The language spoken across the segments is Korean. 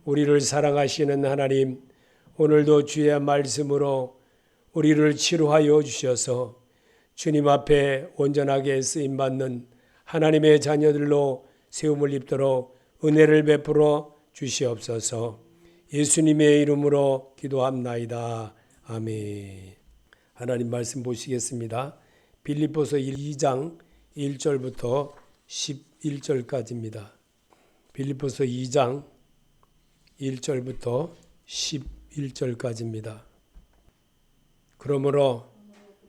우리를 사랑하시는 하나님, 오늘도 주의 말씀으로 우리를 치료하여 주셔서 주님 앞에 온전하게 쓰임받는 하나님의 자녀들로 세움을 입도록 은혜를 베풀어 주시옵소서. 예수님의 이름으로 기도합나이다. 아멘. 하나님 말씀 보시겠습니다. 빌립보서 2장 1절부터 11절까지입니다. 빌립보서 2장 1절부터 11절까지입니다. 그러므로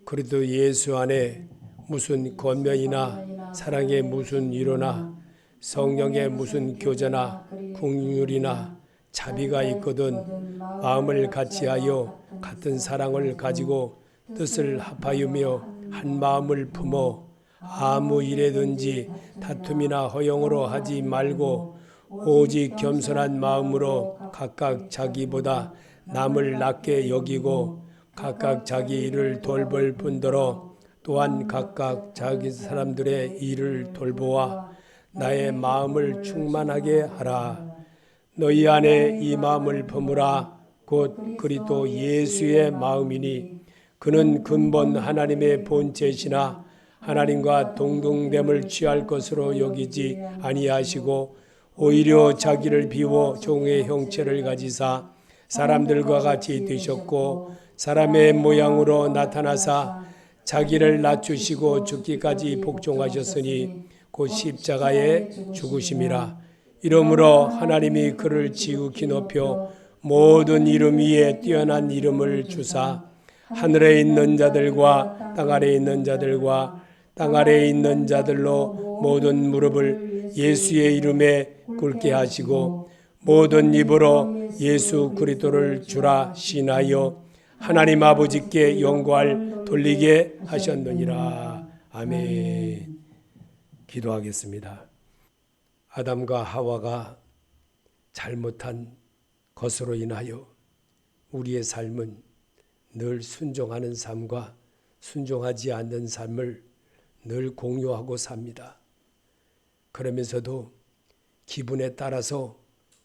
그리스도 예수 안에 무슨 권면이나 사랑의 무슨 위로나 성령의 무슨 교제나 긍휼이나 자비가 있거든 마음을 같이하여 같은 사랑을 가지고 뜻을 합하여며 한 마음을 품어 아무 일에든지 다툼이나 허용으로 하지 말고 오직 겸손한 마음으로 각각 자기보다 남을 낮게 여기고 각각 자기 일을 돌볼 뿐더러 또한 각각 자기 사람들의 일을 돌보아 나의 마음을 충만하게 하라. 너희 안에 이 마음을 품으라. 곧 그리스도 예수의 마음이니 그는 근본 하나님의 본체시나 하나님과 동등됨을 취할 것으로 여기지 아니하시고 오히려 자기를 비워 종의 형체를 가지사 사람들과 같이 되셨고 사람의 모양으로 나타나사 자기를 낮추시고 죽기까지 복종하셨으니 곧 십자가에 죽으심이라. 이러므로 하나님이 그를 지극히 높여 모든 이름 위에 뛰어난 이름을 주사 하늘에 있는 자들과 땅 아래에 있는 자들과 땅 아래에 있는 자들로 모든 무릎을 예수의 이름에 꿇게 하시고 모든 입으로 예수 그리스도를 주라 시인하여 하나님 아버지께 영광을 돌리게 하셨느니라. 아멘. 기도하겠습니다. 아담과 하와가 잘못한 것으로 인하여 우리의 삶은 늘 순종하는 삶과 순종하지 않는 삶을 늘 공유하고 삽니다. 그러면서도 기분에 따라서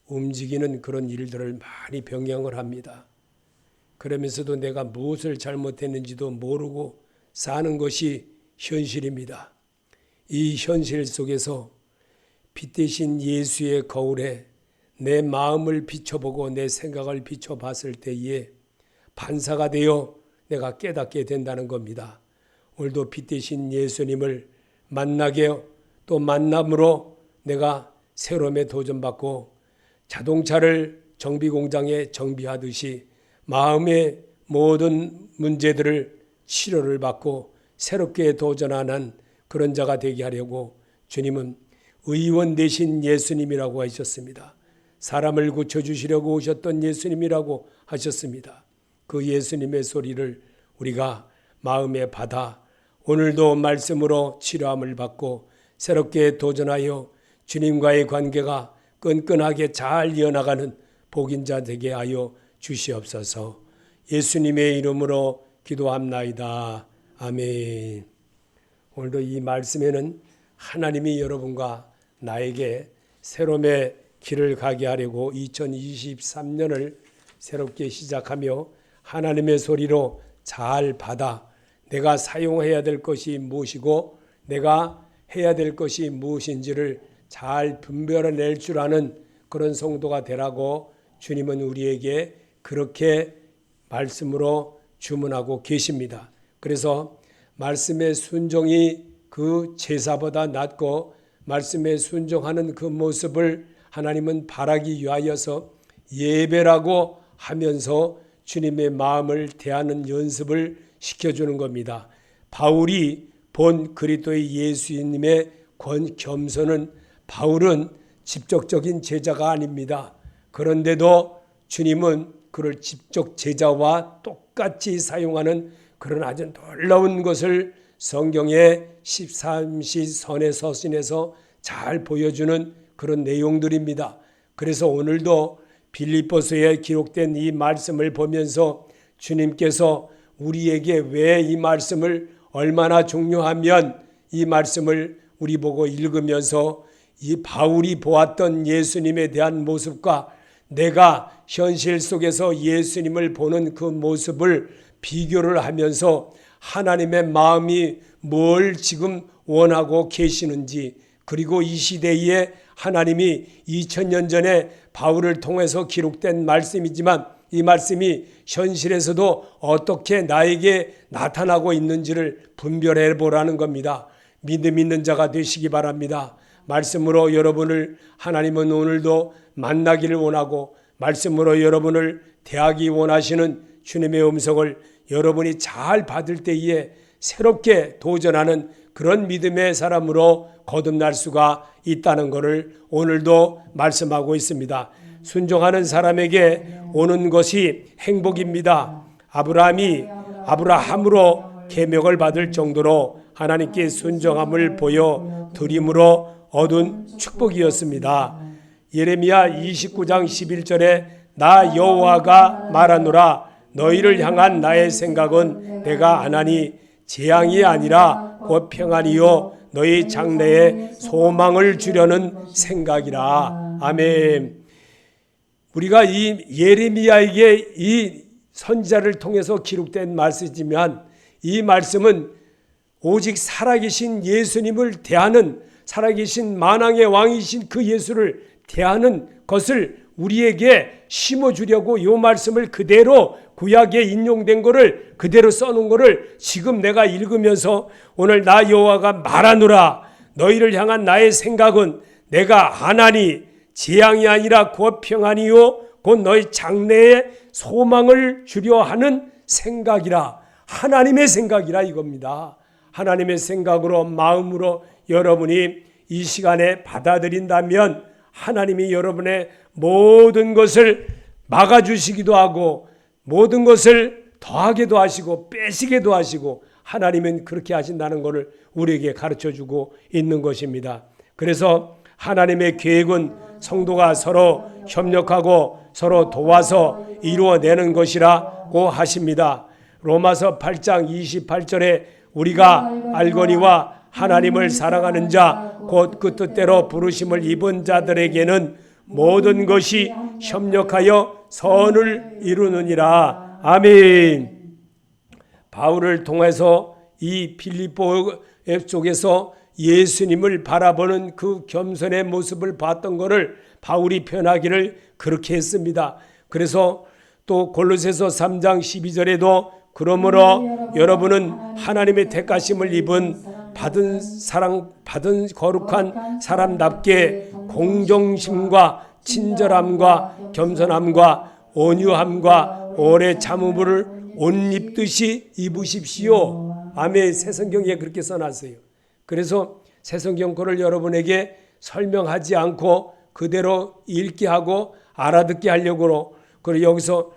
움직이는 그런 일들을 많이 병행을 합니다. 그러면서도 내가 무엇을 잘못했는지도 모르고 사는 것이 현실입니다. 이 현실 속에서 빛 대신 예수의 거울에 내 마음을 비춰보고 내 생각을 비춰봤을 때에 반사가 되어 내가 깨닫게 된다는 겁니다. 오늘도 빛 대신 예수님을 만나게 또 만남으로 내가 새로움에 도전받고 자동차를 정비공장에 정비하듯이 마음의 모든 문제들을 치료를 받고 새롭게 도전하는 그런 자가 되게 하려고 주님은 의원 되신 예수님이라고 하셨습니다. 사람을 고쳐주시려고 오셨던 예수님이라고 하셨습니다. 그 예수님의 소리를 우리가 마음에 받아 오늘도 말씀으로 치료함을 받고 새롭게 도전하여 주님과의 관계가 끈끈하게 잘 이어나가는 복인자 되게 하여 주시옵소서. 예수님의 이름으로 기도합나이다. 아멘. 오늘도 이 말씀에는 하나님이 여러분과 나에게 새로움의 길을 가게 하려고 2023년을 새롭게 시작하며 하나님의 소리로 잘 받아 내가 사용해야 될 것이 무엇이고 내가 해야 될 것이 무엇인지를 잘 분별해낼 줄 아는 그런 성도가 되라고 주님은 우리에게 그렇게 말씀으로 주문하고 계십니다. 그래서 말씀의 순종이 그 제사보다 낫고 말씀에 순종하는 그 모습을 하나님은 바라기 위하여서 예배라고 하면서 주님의 마음을 대하는 연습을 시켜주는 겁니다. 바울이 본 그리스도의 예수님의 겸손은 바울은 직접적인 제자가 아닙니다. 그런데도 주님은 그를 직접 제자와 똑같이 사용하는 그런 아주 놀라운 것을 성경의 13시 선의 서신에서 잘 보여주는 그런 내용들입니다. 그래서 오늘도 빌립보서에 기록된 이 말씀을 보면서 주님께서 우리에게 왜 이 말씀을 얼마나 중요하면 이 말씀을 우리 보고 읽으면서 이 바울이 보았던 예수님에 대한 모습과 내가 현실 속에서 예수님을 보는 그 모습을 비교를 하면서 하나님의 마음이 뭘 지금 원하고 계시는지, 그리고 이 시대에 하나님이 2000년 전에 바울을 통해서 기록된 말씀이지만 이 말씀이 현실에서도 어떻게 나에게 나타나고 있는지를 분별해 보라는 겁니다. 믿음 있는 자가 되시기 바랍니다. 말씀으로 여러분을 하나님은 오늘도 만나기를 원하고 말씀으로 여러분을 대하기 원하시는 주님의 음성을 여러분이 잘 받을 때에 새롭게 도전하는 그런 믿음의 사람으로 거듭날 수가 있다는 것을 오늘도 말씀하고 있습니다. 순종하는 사람에게 오는 것이 행복입니다. 아브라함으로 계명을 받을 정도로 하나님께 순종함을 보여 드림으로 얻은 축복이었습니다. 예레미야 29장 11절에 나 여호와가 말하노라 너희를 향한 나의 생각은 내가 안하니 재앙이 아니라 곧 평안이요 너희 장래에 소망을 주려는 생각이라. 아멘. 우리가 이 예레미야에게 이 선지자를 통해서 기록된 말씀이지만 이 말씀은 오직 살아계신 예수님을 대하는, 살아계신 만왕의 왕이신 그 예수를 대하는 것을 우리에게 심어주려고 이 말씀을 그대로 구약에 인용된 것을 그대로 써놓은 것을 지금 내가 읽으면서 오늘 나 여호와가 말하노라 너희를 향한 나의 생각은 내가 안하니 재앙이 아니라 곧 평안이요 곧 너희 장래에 소망을 주려 하는 생각이라. 하나님의 생각이라 이겁니다. 하나님의 생각으로 마음으로 여러분이 이 시간에 받아들인다면 하나님이 여러분의 모든 것을 막아주시기도 하고 모든 것을 더하게도 하시고 빼시게도 하시고 하나님은 그렇게 하신다는 것을 우리에게 가르쳐주고 있는 것입니다. 그래서 하나님의 계획은 성도가 서로 협력하고 서로 도와서 이루어내는 것이라고 하십니다. 로마서 8장 28절에 우리가 알거니와 하나님을 사랑하는 자 곧 그 뜻대로 부르심을 입은 자들에게는 모든 것이 협력하여 선을 이루느니라. 아멘. 바울을 통해서 이 빌립보 속에서 예수님을 바라보는 그 겸손의 모습을 봤던 것을 바울이 표현하기를 그렇게 했습니다. 그래서 또 골로새서 3장 12절에도 그러므로 여러분은 하나님의 택하심을 입은 받은 거룩한 사람답게 공정심과 친절함과 겸손함과 온유함과 오래 참음을 옷 입듯이 입으십시오. 아멘. 새성경에 그렇게 써놨어요. 그래서 새성경 거를 여러분에게 설명하지 않고 그대로 읽게 하고 알아듣게 하려고 그리고 여기서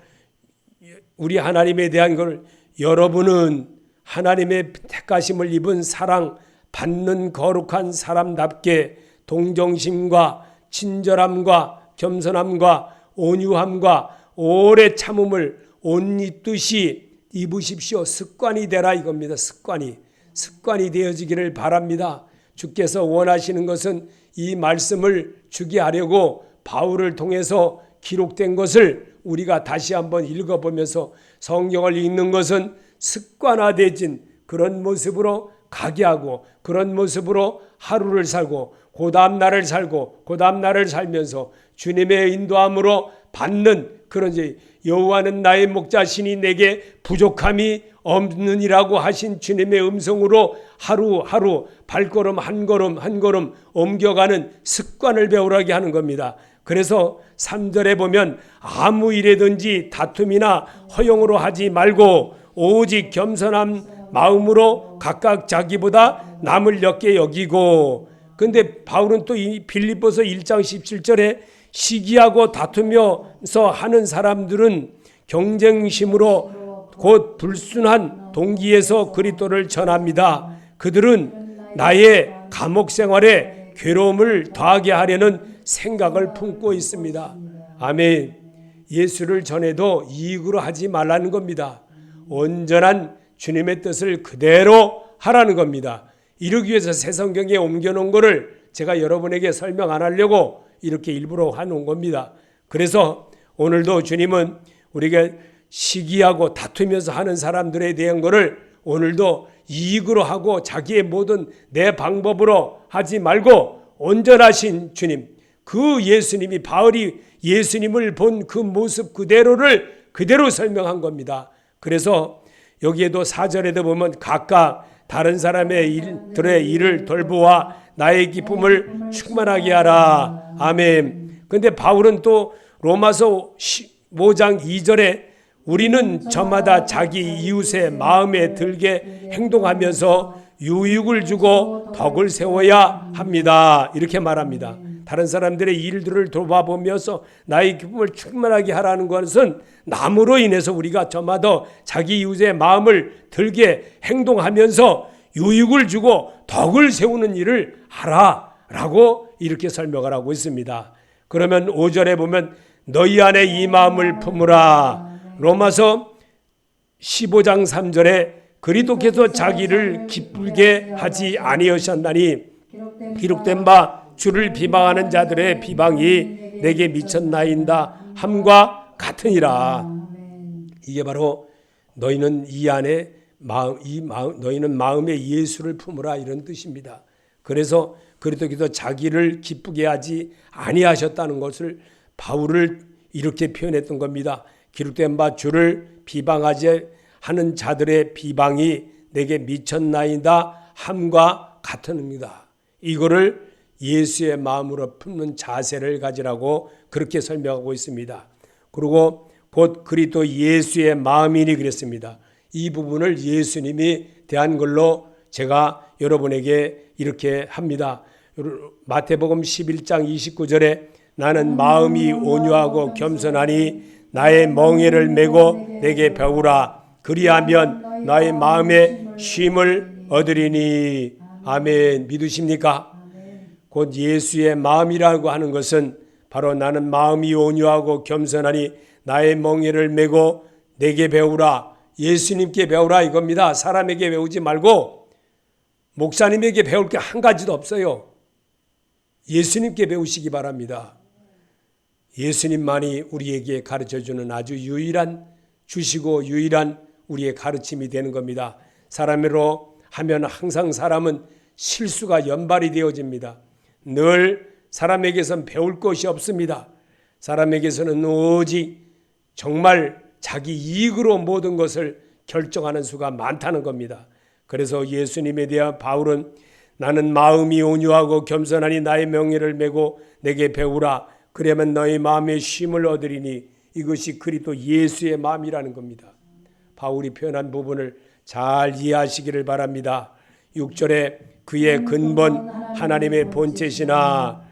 우리 하나님에 대한 걸 여러분은 하나님의 택하심을 입은 사랑 받는 거룩한 사람답게 동정심과 친절함과 겸손함과 온유함과 오래 참음을 옷 입듯이 입으십시오. 습관이 되라 이겁니다. 습관이 되어지기를 바랍니다. 주께서 원하시는 것은 이 말씀을 주게 하려고 바울을 통해서 기록된 것을 우리가 다시 한번 읽어보면서 성경을 읽는 것은 습관화되진 그런 모습으로 가게 하고 그런 모습으로 하루를 살고 그 다음 날을 살고 그 다음 날을 살면서 주님의 인도함으로 받는 그런 여호와는 나의 목자시니 내게 부족함이 없느니라고 하신 주님의 음성으로 하루하루 발걸음 한 걸음 한 걸음 옮겨가는 습관을 배우라게 하는 겁니다. 그래서 3절에 보면 아무 일에든지 다툼이나 허용으로 하지 말고 오직 겸손한 마음으로 각각 자기보다 남을 역게 여기고. 근데 바울은 또 이 빌립보서 1장 17절에 시기하고 다투면서 하는 사람들은 경쟁심으로 곧 불순한 동기에서 그리스도를 전합니다. 그들은 나의 감옥 생활에 괴로움을 더하게 하려는 생각을 품고 있습니다. 아멘. 예수를 전해도 이익으로 하지 말라는 겁니다. 온전한 주님의 뜻을 그대로 하라는 겁니다. 이러기 위해서 새 성경에 옮겨놓은 것을 제가 여러분에게 설명 안 하려고 이렇게 일부러 해놓은 겁니다. 그래서 오늘도 주님은 우리가 시기하고 다투면서 하는 사람들에 대한 것을 오늘도 이익으로 하고 자기의 모든 내 방법으로 하지 말고 온전하신 주님, 그 예수님이, 바울이 예수님을 본 그 모습 그대로 설명한 겁니다. 그래서 여기에도 4절에도 보면 각각 다른 사람의 일들의 일을 돌보아 나의 기쁨을 충만하게 하라. 아멘. 근데 바울은 또 로마서 5장 2절에 우리는 저마다 자기 이웃의 마음에 들게 행동하면서 유익을 주고 덕을 세워야 합니다. 이렇게 말합니다. 다른 사람들의 일들을 돌봐보면서 나의 기쁨을 충만하게 하라는 것은 남으로 인해서 우리가 저마다 자기 이웃의 마음을 들게 행동하면서 유익을 주고 덕을 세우는 일을 하라라고 이렇게 설명을 하고 있습니다. 그러면 5절에 보면 너희 안에 이 마음을 품으라. 로마서 15장 3절에 그리스도께서 자기를 기쁘게 하지 아니하셨나니 기록된 바 주를 비방하는 자들의 비방이 내게 미쳤나이다 함과 같으니라. 이게 바로 너희는 이 안에 너희는 마음에 예수를 품으라 이런 뜻입니다. 그래서 그리스도께서 자기를 기쁘게 하지 아니하셨다는 것을 바울을 이렇게 표현했던 겁니다. 기록된 바 주를 비방하지 하는 자들의 비방이 내게 미쳤나이다 함과 같으니라. 이거를 예수의 마음으로 품는 자세를 가지라고 그렇게 설명하고 있습니다. 그리고 곧 그리스도 예수의 마음이니 그랬습니다. 이 부분을 예수님이 대한 걸로 제가 여러분에게 이렇게 합니다. 마태복음 11장 29절에 나는 마음이 온유하고 겸손하니 나의 멍에를 메고 내게 배우라. 그리하면 나의 마음에 쉼을 얻으리니. 아멘. 믿으십니까? 곧 예수의 마음이라고 하는 것은 바로 나는 마음이 온유하고 겸손하니 나의 멍에를 메고 내게 배우라. 예수님께 배우라 이겁니다. 사람에게 배우지 말고 목사님에게 배울 게 한 가지도 없어요. 예수님께 배우시기 바랍니다. 예수님만이 우리에게 가르쳐주는 아주 유일한 주시고 유일한 우리의 가르침이 되는 겁니다. 사람으로 하면 항상 사람은 실수가 연발이 되어집니다. 늘 사람에게선 배울 것이 없습니다. 사람에게서는 오직 정말 자기 이익으로 모든 것을 결정하는 수가 많다는 겁니다. 그래서 예수님에 대한 바울은 나는 마음이 온유하고 겸손하니 나의 명예를 메고 내게 배우라. 그러면 너의 마음에 쉼을 얻으리니. 이것이 그리스도 예수의 마음이라는 겁니다. 바울이 표현한 부분을 잘 이해하시기를 바랍니다. 6절에 그의 근본 하나님의 본체시나,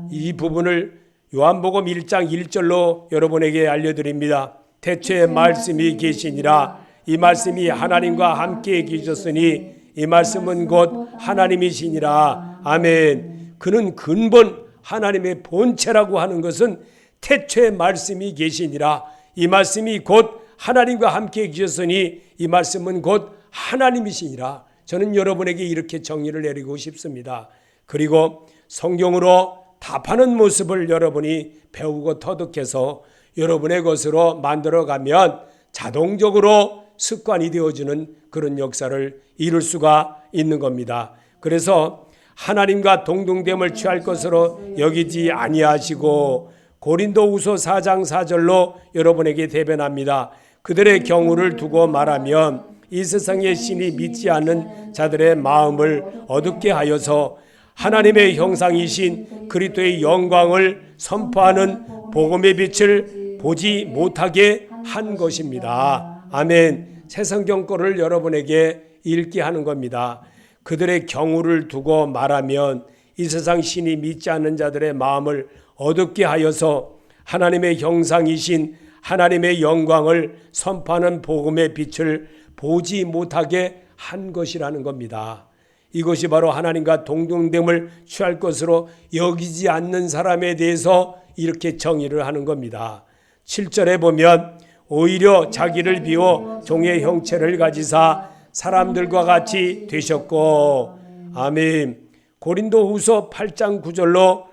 이 부분을 요한복음 1장 1절로 여러분에게 알려드립니다. 태초에 말씀이 계시니라. 이 말씀이 하나님과 함께 계셨으니 이 말씀은 곧 하나님이시니라. 아멘. 그는 근본 하나님의 본체라고 하는 것은 태초에 말씀이 계시니라. 이 말씀이 곧 하나님과 함께 계셨으니 이 말씀은 곧 하나님이시니라. 저는 여러분에게 이렇게 정의를 내리고 싶습니다. 그리고 성경으로 답하는 모습을 여러분이 배우고 터득해서 여러분의 것으로 만들어가면 자동적으로 습관이 되어지는 그런 역사를 이룰 수가 있는 겁니다. 그래서 하나님과 동등됨을 취할 것으로 여기지 아니하시고 고린도후서 4장 4절로 여러분에게 대변합니다. 그들의 경우를 두고 말하면 이 세상의 신이 믿지 않는 자들의 마음을 어둡게 하여서 하나님의 형상이신 그리스도의 영광을 선포하는 복음의 빛을 보지 못하게 한 것입니다. 아멘. 새 성경 거를 여러분에게 읽게 하는 겁니다. 그들의 경우를 두고 말하면 이 세상 신이 믿지 않는 자들의 마음을 어둡게 하여서 하나님의 형상이신 하나님의 영광을 선포하는 복음의 빛을 보지 못하게 한 것이라는 겁니다. 이것이 바로 하나님과 동등됨을 취할 것으로 여기지 않는 사람에 대해서 이렇게 정의를 하는 겁니다. 7절에 보면 오히려 자기를 비워 종의 형체를 가지사 사람들과 같이 되셨고. 아멘. 고린도후서 8장 9절로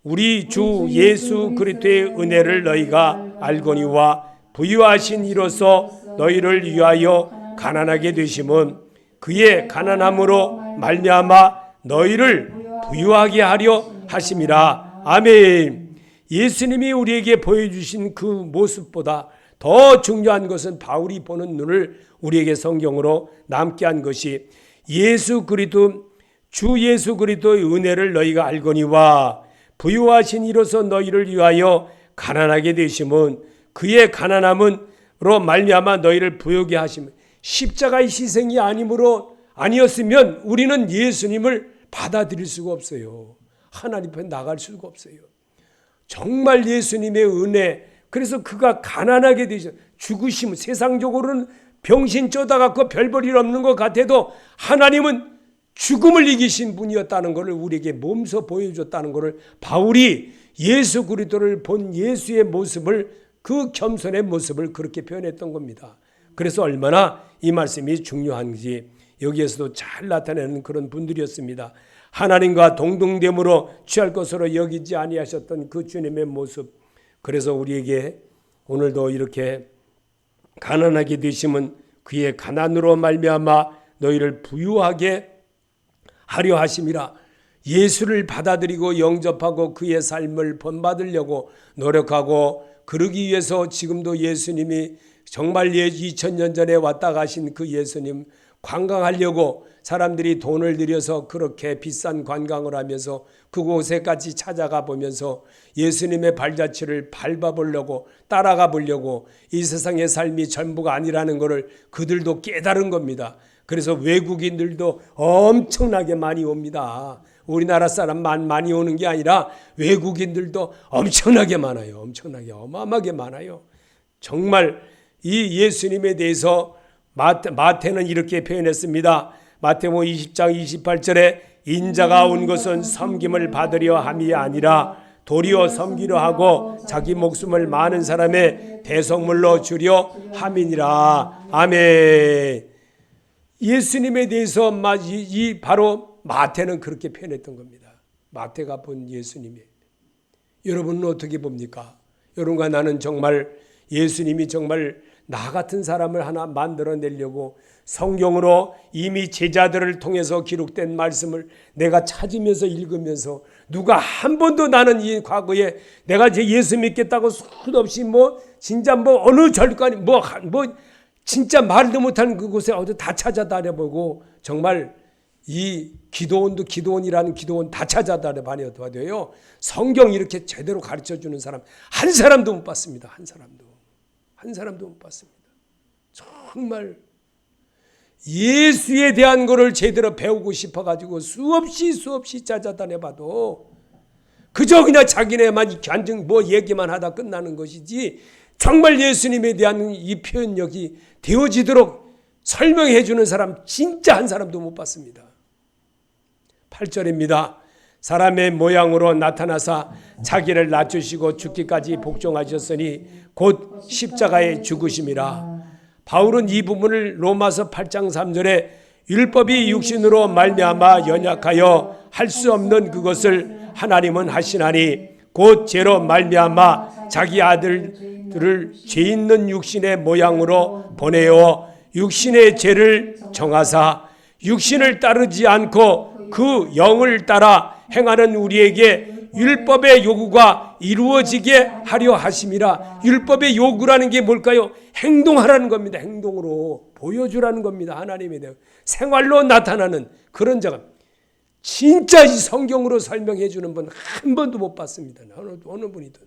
우리 주 예수 그리스도의 은혜를 너희가 알거니와 부유하신 이로써 너희를 위하여 가난하게 되심은 그의 가난함으로 말미암아 너희를 부유하게 하려 하심이라. 아멘. 예수님이 우리에게 보여주신 그 모습보다 더 중요한 것은 바울이 보는 눈을 우리에게 성경으로 남게 한 것이 예수 그리스도 주 예수 그리스도의 은혜를 너희가 알거니와 부유하신 이로서 너희를 위하여 가난하게 되심은 그의 가난함으로 말미암아 너희를 부유하게 하심은 십자가의 희생이 아니었으면 우리는 예수님을 받아들일 수가 없어요. 하나님 앞에 나갈 수가 없어요. 정말 예수님의 은혜, 그래서 그가 가난하게 되셔 죽으심, 세상적으로는 병신 쪼다갖고 별 볼 일 없는 것 같아도 하나님은 죽음을 이기신 분이었다는 것을 우리에게 몸소 보여줬다는 것을 바울이 예수 그리스도를 본 예수의 모습을, 그 겸손의 모습을 그렇게 표현했던 겁니다. 그래서 얼마나 이 말씀이 중요한지 여기에서도 잘 나타내는 그런 분들이었습니다. 하나님과 동등됨으로 취할 것으로 여기지 아니하셨던 그 주님의 모습. 그래서 우리에게 오늘도 이렇게 가난하게 되심은 그의 가난으로 말미암아 너희를 부유하게 하려 하심이라. 예수를 받아들이고 영접하고 그의 삶을 본받으려고 노력하고 그러기 위해서 지금도 예수님이 정말 2000년 전에 왔다 가신 그 예수님 관광하려고 사람들이 돈을 들여서 그렇게 비싼 관광을 하면서 그곳에까지 찾아가 보면서 예수님의 발자취를 밟아보려고 따라가 보려고 이 세상의 삶이 전부가 아니라는 것을 그들도 깨달은 겁니다. 그래서 외국인들도 엄청나게 많이 옵니다. 우리나라 사람만 많이 오는 게 아니라 외국인들도 엄청나게 많아요. 엄청나게 어마어마하게 많아요. 정말 이 예수님에 대해서 마태는 이렇게 표현했습니다. 마태복음 20장 28절에 인자가 온 것은 섬김을 받으려 함이 아니라 도리어 섬기려 하고 자기 목숨을 많은 사람의 대속물로 주려 함이니라. 아멘. 예수님에 대해서 바로 마태는 그렇게 표현했던 겁니다. 마태가 본 예수님이. 여러분은 어떻게 봅니까? 여러분과 나는 정말 예수님이 정말 나 같은 사람을 하나 만들어내려고 성경으로 이미 제자들을 통해서 기록된 말씀을 내가 찾으면서 읽으면서 누가 한 번도 나는 이 과거에 내가 예수 믿겠다고 수없이 진짜 어느 절간이 진짜 말도 못하는 그곳에 어디 다 찾아다녀보고 정말 이 기도원이라는 기도원 다 찾아다녀봐도요 성경 이렇게 제대로 가르쳐주는 사람 한 사람도 못 봤습니다. 한 사람도 못 봤습니다. 정말 예수에 대한 것을 제대로 배우고 싶어가지고 수없이 찾아다녀봐도 그저 그냥 자기네만 간증 얘기만 하다 끝나는 것이지 정말 예수님에 대한 이 표현력이 되어지도록 설명해 주는 사람 진짜 한 사람도 못 봤습니다. 8절입니다. 사람의 모양으로 나타나사 자기를 낮추시고 죽기까지 복종하셨으니 곧 십자가에 죽으심이라. 바울은 이 부분을 로마서 8장 3절에 율법이 육신으로 말미암아 연약하여 할 수 없는 그것을 하나님은 하시나니 곧 죄로 말미암아 자기 아들들을 죄 있는 육신의 모양으로 보내어 육신의 죄를 정하사 육신을 따르지 않고 그 영을 따라 행하는 우리에게 율법의 요구가 이루어지게 하려 하심이라. 율법의 요구라는 게 뭘까요? 행동하라는 겁니다. 행동으로 보여주라는 겁니다. 하나님에 대한 생활로 나타나는 그런 자가 진짜 이 성경으로 설명해 주는 분 한 번도 못 봤습니다. 어느 분이든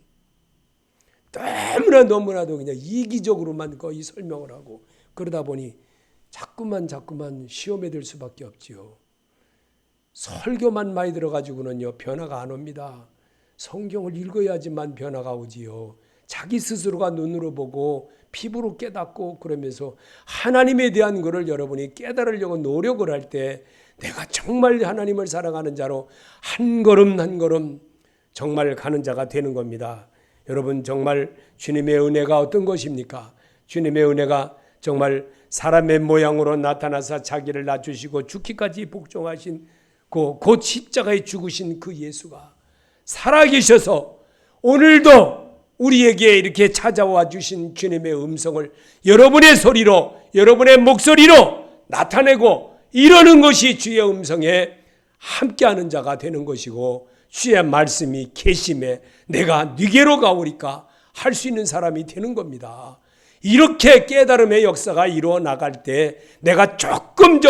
너무나도 그냥 이기적으로만 거의 설명을 하고 그러다 보니 자꾸만 시험에 들 수밖에 없지요. 설교만 많이 들어가지고는요 변화가 안 옵니다. 성경을 읽어야지만 변화가 오지요. 자기 스스로가 눈으로 보고 피부로 깨닫고 그러면서 하나님에 대한 것을 여러분이 깨달으려고 노력을 할 때 내가 정말 하나님을 사랑하는 자로 한 걸음 한 걸음 정말 가는 자가 되는 겁니다. 여러분 정말 주님의 은혜가 어떤 것입니까? 주님의 은혜가 정말 사람의 모양으로 나타나서 자기를 낮추시고 죽기까지 복종하신 곧 십자가에 죽으신 그 예수가 살아계셔서 오늘도 우리에게 이렇게 찾아와 주신 주님의 음성을 여러분의 소리로, 여러분의 목소리로 나타내고 이러는 것이 주의 음성에 함께하는 자가 되는 것이고, 주의 말씀이 계심에 내가 네게로 가오리까 할 수 있는 사람이 되는 겁니다. 이렇게 깨달음의 역사가 이루어 나갈 때 내가 조금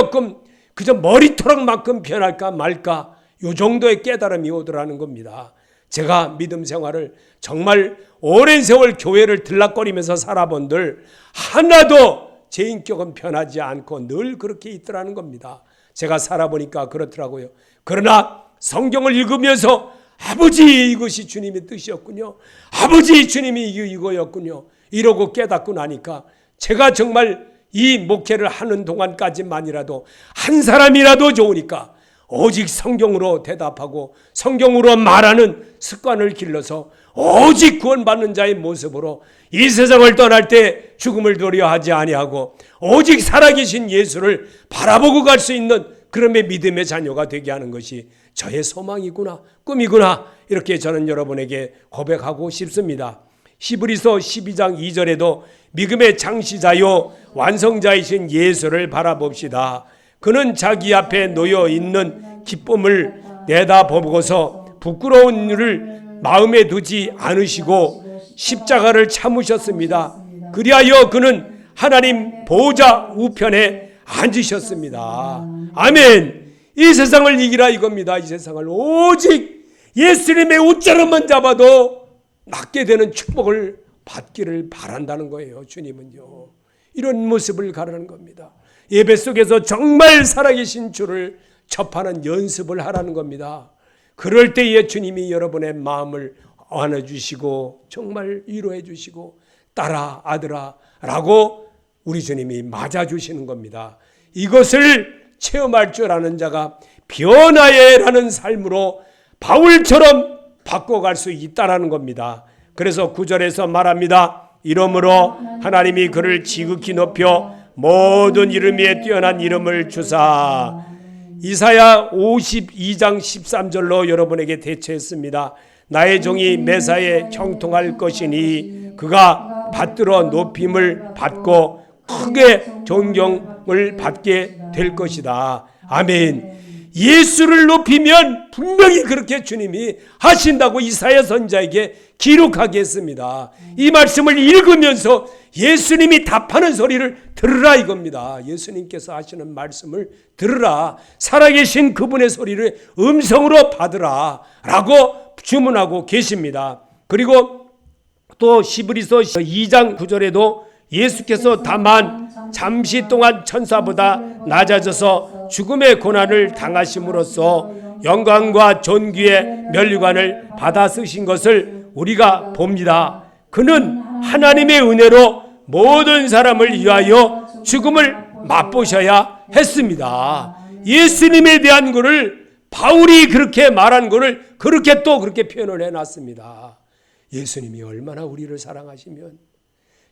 그저 머리토락만큼 변할까 말까 요 정도의 깨달음이 오더라는 겁니다. 제가 믿음 생활을 정말 오랜 세월 교회를 들락거리면서 살아본들 하나도 제 인격은 변하지 않고 늘 그렇게 있더라는 겁니다. 제가 살아보니까 그렇더라고요. 그러나 성경을 읽으면서 아버지, 이것이 주님의 뜻이었군요. 아버지, 주님이 이거였군요. 이러고 깨닫고 나니까 제가 정말 이 목회를 하는 동안까지만이라도 한 사람이라도 좋으니까 오직 성경으로 대답하고 성경으로 말하는 습관을 길러서 오직 구원받는 자의 모습으로 이 세상을 떠날 때 죽음을 두려워하지 아니하고 오직 살아계신 예수를 바라보고 갈 수 있는 그럼의 믿음의 자녀가 되게 하는 것이 저의 소망이구나, 꿈이구나, 이렇게 저는 여러분에게 고백하고 싶습니다. 히브리서 12장 2절에도 믿음의 창시자요 완성자이신 예수를 바라봅시다. 그는 자기 앞에 놓여 있는 기쁨을 내다보고서 부끄러운 일을 마음에 두지 않으시고 십자가를 참으셨습니다. 그리하여 그는 하나님 보좌 우편에 앉으셨습니다. 아멘. 이 세상을 이기라 이겁니다. 이 세상을 오직 예수님의 옷자락만 잡아도 낫게 되는 축복을 받기를 바란다는 거예요. 주님은요. 이런 모습을 가르는 겁니다. 예배 속에서 정말 살아계신 주를 접하는 연습을 하라는 겁니다. 그럴 때에 주님이 여러분의 마음을 안아주시고 정말 위로해 주시고 딸아 아들아 라고 우리 주님이 맞아주시는 겁니다. 이것을 체험할 줄 아는 자가 변화해라는 삶으로 바울처럼 바꿔갈 수 있다는 겁니다. 그래서 9절에서 말합니다. 이러므로 하나님이 그를 지극히 높여 모든 이름 위에 뛰어난 이름을 주사. 이사야 52장 13절로 여러분에게 대처했습니다. 나의 종이 매사에 형통할 것이니 그가 받들어 높임을 받고 크게 존경을 받게 될 것이다. 아멘. 예수를 높이면 분명히 그렇게 주님이 하신다고 이사야 선지자에게 기록하게 했습니다. 이 말씀을 읽으면서 예수님이 답하는 소리를 들으라 이겁니다. 예수님께서 하시는 말씀을 들으라. 살아계신 그분의 소리를 음성으로 받으라 라고 주문하고 계십니다. 그리고 또 히브리서 2장 9절에도 예수께서 다만 잠시 동안 천사보다 낮아져서 죽음의 고난을 당하심으로써 영광과 존귀의 면류관을 받아 쓰신 것을 우리가 봅니다. 그는 하나님의 은혜로 모든 사람을 위하여 죽음을 맛보셔야 했습니다. 예수님에 대한 것을 바울이 그렇게 말한 것을 그렇게 표현을 해놨습니다. 예수님이 얼마나 우리를 사랑하시면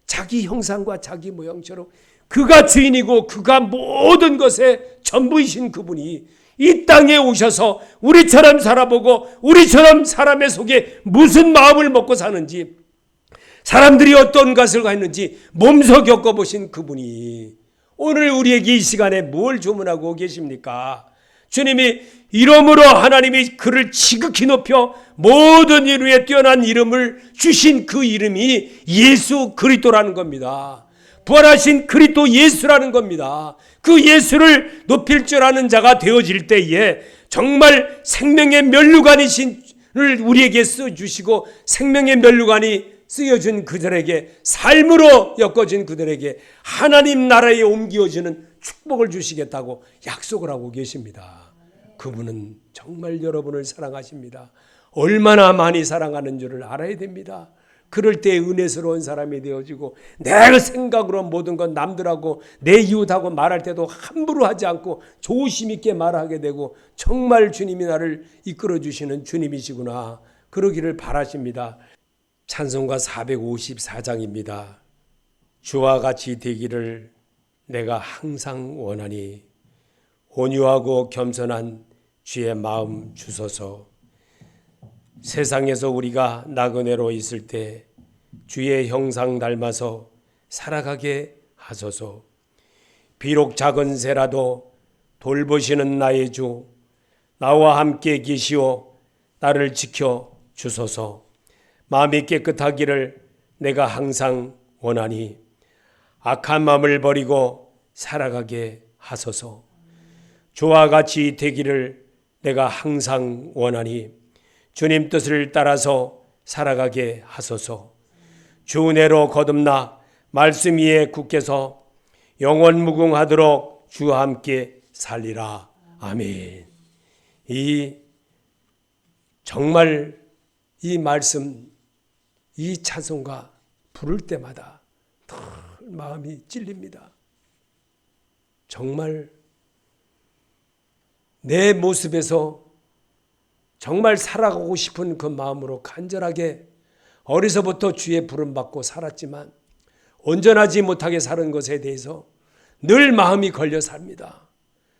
자기 형상과 자기 모양처럼 그가 주인이고 그가 모든 것의 전부이신 그분이 이 땅에 오셔서 우리처럼 살아보고 우리처럼 사람의 속에 무슨 마음을 먹고 사는지 사람들이 어떤 것을 했는지 몸소 겪어보신 그분이 오늘 우리에게 이 시간에 뭘 주문하고 계십니까? 주님이 이름으로 하나님이 그를 지극히 높여 모든 이름 위에 뛰어난 이름을 주신 그 이름이 예수 그리스도라는 겁니다. 부활하신 그리스도 예수라는 겁니다. 그 예수를 높일 줄 아는 자가 되어질 때에 정말 생명의 면류관이신을 우리에게 써주시고 생명의 면류관이 쓰여진 그들에게 삶으로 엮어진 그들에게 하나님 나라에 옮겨지는 축복을 주시겠다고 약속을 하고 계십니다. 그분은 정말 여러분을 사랑하십니다. 얼마나 많이 사랑하는 줄을 알아야 됩니다. 그럴 때 은혜스러운 사람이 되어지고 내 생각으로 모든 건 남들하고 내 이웃하고 말할 때도 함부로 하지 않고 조심 있게 말하게 되고 정말 주님이 나를 이끌어 주시는 주님이시구나 그러기를 바라십니다. 찬송가 454장입니다. 주와 같이 되기를 내가 항상 원하니 온유하고 겸손한 주의 마음 주소서. 세상에서 우리가 나그네로 있을 때 주의 형상 닮아서 살아가게 하소서. 비록 작은 새라도 돌보시는 나의 주, 나와 함께 계시오 나를 지켜 주소서. 마음이 깨끗하기를 내가 항상 원하니 악한 마음을 버리고 살아가게 하소서. 주와 같이 되기를 내가 항상 원하니 주님 뜻을 따라서 살아가게 하소서. 주 은혜로 거듭나 말씀 위에 굳게서 영원 무궁하도록 주와 함께 살리라. 아멘. 정말 이 말씀, 이 찬송가 부를 때마다 늘 마음이 찔립니다. 정말 내 모습에서 정말 살아가고 싶은 그 마음으로 간절하게 어려서부터 주의 부름받고 살았지만 온전하지 못하게 사는 것에 대해서 늘 마음이 걸려 삽니다.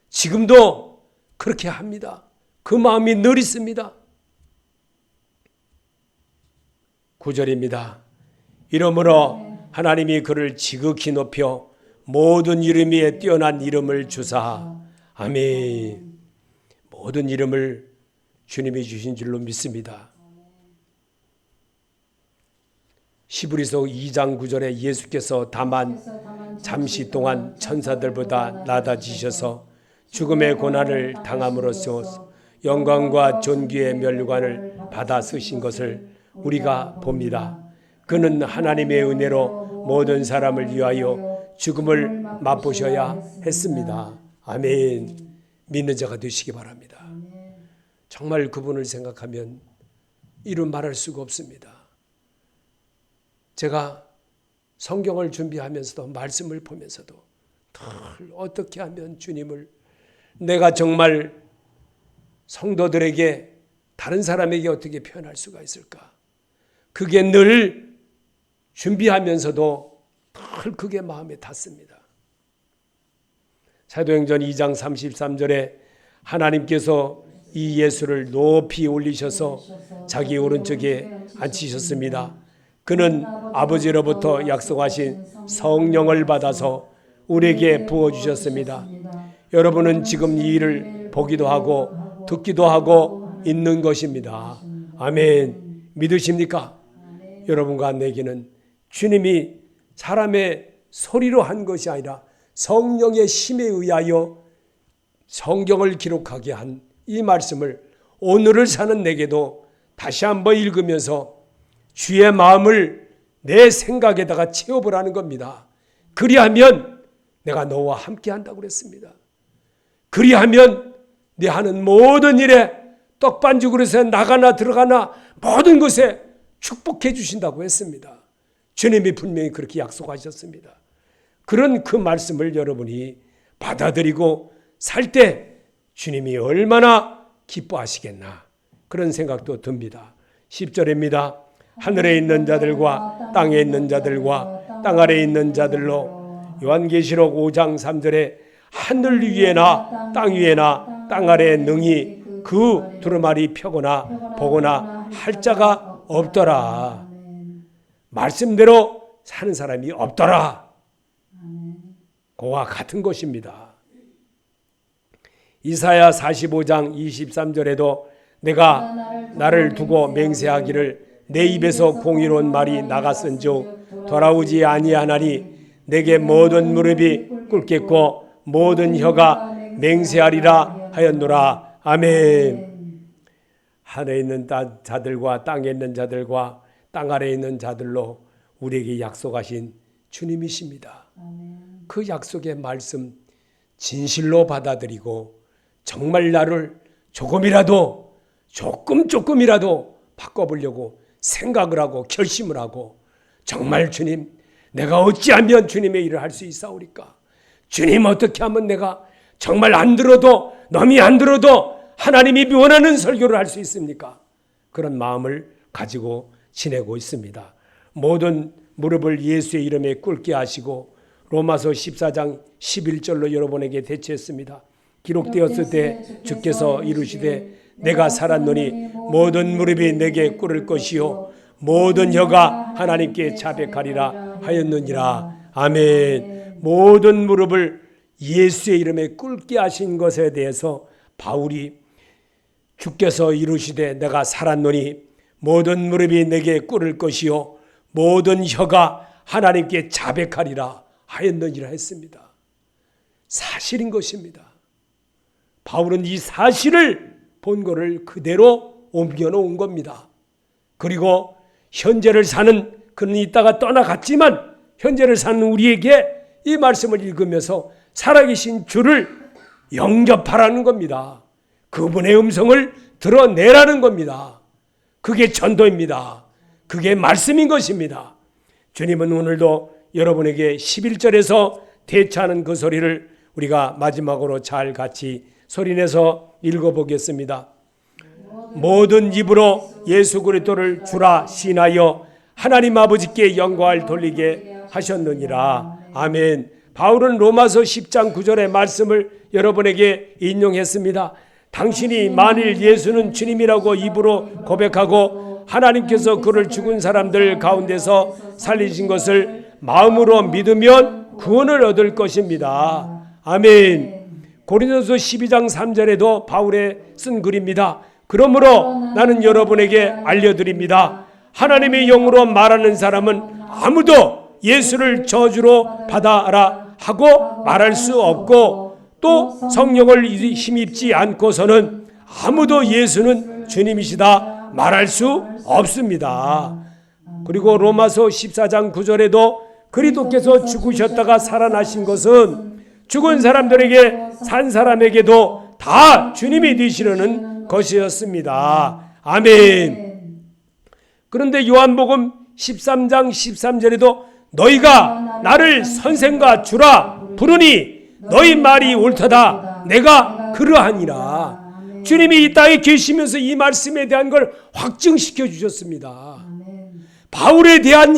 지금도 그렇게 합니다. 그 마음이 늘 있습니다. 9절입니다. 이러므로 하나님이 그를 지극히 높여 모든 이름 위에 뛰어난 이름을 주사. 아멘. 모든 이름을 주님이 주신 줄로 믿습니다. 히브리서 2장 9절에 예수께서 다만 잠시 동안 천사들보다 낮아지셔서 죽음의 고난을 당함으로써 영광과 존귀의 멸관을 받아 쓰신 것을 우리가 봅니다. 그는 하나님의 은혜로 모든 사람을 위하여 죽음을 맛보셔야 했습니다. 아멘. 믿는 자가 되시기 바랍니다. 정말 그분을 생각하면 이루 말할 수가 없습니다. 제가 성경을 준비하면서도 말씀을 보면서도 늘 어떻게 하면 주님을 내가 정말 성도들에게 다른 사람에게 어떻게 표현할 수가 있을까? 그게 늘 준비하면서도 늘 그게 마음에 닿습니다. 사도행전 2장 33절에 하나님께서 이 예수를 높이 올리셔서 자기 오른쪽에 앉히셨습니다. 그는 아버지로부터 약속하신 성령을 받아서 우리에게 부어주셨습니다. 여러분은 지금 이 일을 보기도 하고 듣기도 하고 있는 것입니다. 아멘. 믿으십니까? 여러분과 내게는 주님이 사람의 소리로 한 것이 아니라 성령의 힘에 의하여 성경을 기록하게 한 이 말씀을 오늘을 사는 내게도 다시 한번 읽으면서 주의 마음을 내 생각에다가 채워보라는 겁니다. 그리하면 내가 너와 함께 한다고 그랬습니다. 그리하면 네 하는 모든 일에 떡반죽으로 해서 나가나 들어가나 모든 것에 축복해 주신다고 했습니다. 주님이 분명히 그렇게 약속하셨습니다. 그런 그 말씀을 여러분이 받아들이고 살 때 주님이 얼마나 기뻐하시겠나 그런 생각도 듭니다. 10절입니다. 하늘에 있는 자들과 땅에 있는 자들과 땅 아래에 있는 자들로 요한계시록 5장 3절에 하늘 위에나 땅 위에나 땅 아래에 능히 그 두루마리 펴거나 보거나 할 자가 없더라. 말씀대로 사는 사람이 없더라. 그와 같은 것입니다. 이사야 45장 23절에도 내가 나를 두고 맹세하기를 내 입에서 공의로운 말이 나갔은즉 돌아오지 아니하나니 내게 모든 무릎이 꿇겠고 모든 혀가 맹세하리라 하였노라. 아멘. 하늘에 있는 자들과 땅에 있는 자들과 땅 아래에 있는 자들로 우리에게 약속하신 주님이십니다. 그 약속의 말씀 진실로 받아들이고 정말 나를 조금이라도 바꿔보려고 생각을 하고 결심을 하고 정말 주님 내가 어찌하면 주님의 일을 할 수 있사오리까? 주님 어떻게 하면 내가 정말 안 들어도 넘이 안 들어도 하나님이 원하는 설교를 할 수 있습니까? 그런 마음을 가지고 지내고 있습니다. 모든 무릎을 예수의 이름에 꿇게 하시고 로마서 14장 11절로 여러분에게 대체했습니다. 기록되었을 때 주께서 이루시되 내가 살았노니 모든 무릎이 내게 꿇을 것이요 모든 혀가 하나님께 자백하리라 하였느니라. 아멘. 모든 무릎을 예수의 이름에 꿇게 하신 것에 대해서 바울이 주께서 이루시되 내가 살았노니 모든 무릎이 내게 꿇을 것이요 모든 혀가 하나님께 자백하리라 하였느니라 했습니다. 사실인 것입니다. 바울은 이 사실을 본거를 그대로 옮겨놓은 겁니다. 그리고 현재를 사는 그는 이따가 떠나갔지만 현재를 사는 우리에게 이 말씀을 읽으면서 살아계신 주를 영접하라는 겁니다. 그분의 음성을 드러내라는 겁니다. 그게 전도입니다. 그게 말씀인 것입니다. 주님은 오늘도 여러분에게 11절에서 대처하는 그 소리를 우리가 마지막으로 잘 같이 소리내서 읽어보겠습니다. 모든 입으로 예수 그리스도를 주라 시인하여 하나님 아버지께 영광을 돌리게 하셨느니라. 아멘. 바울은 로마서 10장 9절의 말씀을 여러분에게 인용했습니다. 당신이 만일 예수는 주님이라고 입으로 고백하고 하나님께서 그를 죽은 사람들 가운데서 살리신 것을 마음으로 믿으면 구원을 얻을 것입니다. 아멘. 고린도서 12장 3절에도 바울의 쓴 글입니다. 그러므로 나는 여러분에게 알려드립니다. 하나님의 영으로 말하는 사람은 아무도 예수를 저주로 받아라 하고 말할 수 없고 또 성령을 힘입지 않고서는 아무도 예수는 주님이시다 말할 수 없습니다. 그리고 로마서 14장 9절에도 그리스도께서 죽으셨다가 살아나신 것은 죽은 사람들에게 산 사람에게도 다 주님이 되시려는 것이었습니다. 아멘. 그런데 요한복음 13장 13절에도 너희가 나를 선생과 주라 부르니 너희 말이 옳도다 내가 그러하니라. 주님이 이 땅에 계시면서 이 말씀에 대한 걸 확증시켜 주셨습니다. 바울에 대한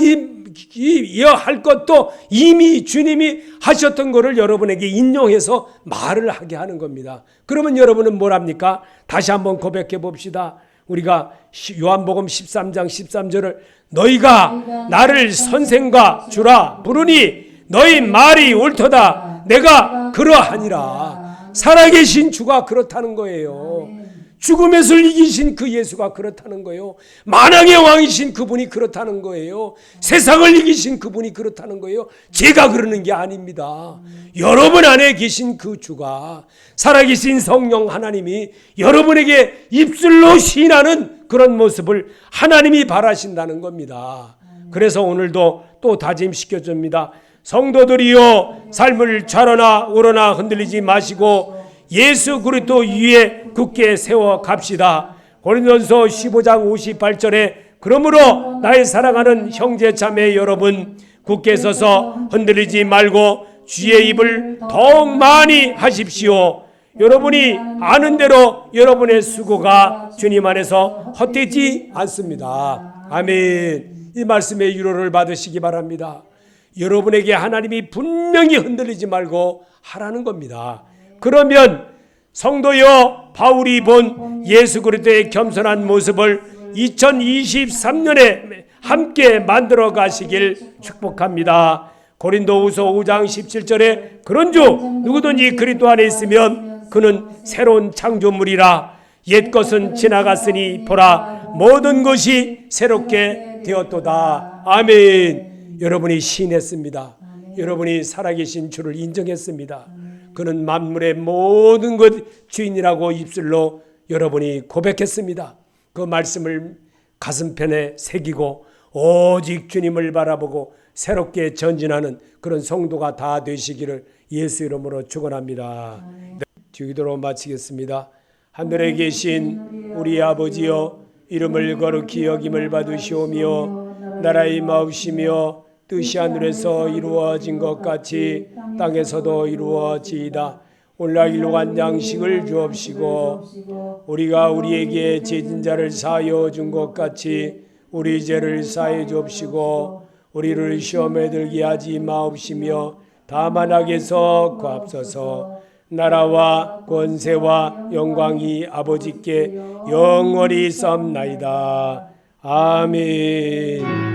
할 것도 이미 주님이 하셨던 것을 여러분에게 인용해서 말을 하게 하는 겁니다. 그러면 여러분은 뭘 합니까? 다시 한번 고백해 봅시다. 우리가 요한복음 13장 13절을 너희가 나를 선생과 주라 부르니 너희 말이 옳도다 내가 그러하니라. 살아계신 주가 그렇다는 거예요. 죽음에서 이기신 그 예수가 그렇다는 거예요. 만왕의 왕이신 그분이 그렇다는 거예요. 세상을 이기신 그분이 그렇다는 거예요. 제가 그러는 게 아닙니다. 여러분 안에 계신 그 주가 살아계신 성령 하나님이 여러분에게 입술로 시인하는 그런 모습을 하나님이 바라신다는 겁니다. 그래서 오늘도 또 다짐시켜 줍니다. 성도들이여 삶을 좌로나 우로나 흔들리지 마시고 예수 그리스도 위에 굳게 세워 갑시다. 고린도전서 15장 58절에 그러므로 나의 사랑하는 형제 자매 여러분 굳게 서서 흔들리지 말고 주의 입을 더욱 많이 하십시오. 여러분이 아는 대로 여러분의 수고가 주님 안에서 헛되지 않습니다. 아멘. 이 말씀의 위로를 받으시기 바랍니다. 여러분에게 하나님이 분명히 흔들리지 말고 하라는 겁니다. 그러면 성도여 바울이 본 예수 그리스도의 겸손한 모습을 2023년에 함께 만들어 가시길 축복합니다. 고린도후서 5장 17절에 그런즉 누구든지 그리스도 안에 있으면 그는 새로운 창조물이라 옛것은 지나갔으니 보라 모든 것이 새롭게 되었도다. 아멘. 여러분이 시인했습니다. 여러분이 살아계신 주를 인정했습니다. 그는 만물의 모든 것 주인이라고 입술로 여러분이 고백했습니다. 그 말씀을 가슴편에 새기고 오직 주님을 바라보고 새롭게 전진하는 그런 성도가 다 되시기를 예수 이름으로 축원합니다. 기도로 마치겠습니다. 하늘에 계신 우리 아버지여 이름을 거룩히 여김을 받으시오며 나라의 마옵시며 뜻이 하늘에서 이루어진 것 같이 땅에서도 이루어지이다. 오늘날 일용할 양식을 주옵시고 우리가 우리에게 죄진 자를 사하여 준 것 같이 우리 죄를 사해 주옵시고 우리를 시험에 들게 하지 마옵시며 다만 악에서 구하옵소서. 나라와 권세와 영광이 아버지께 영원히 있사옵나이다. 아멘.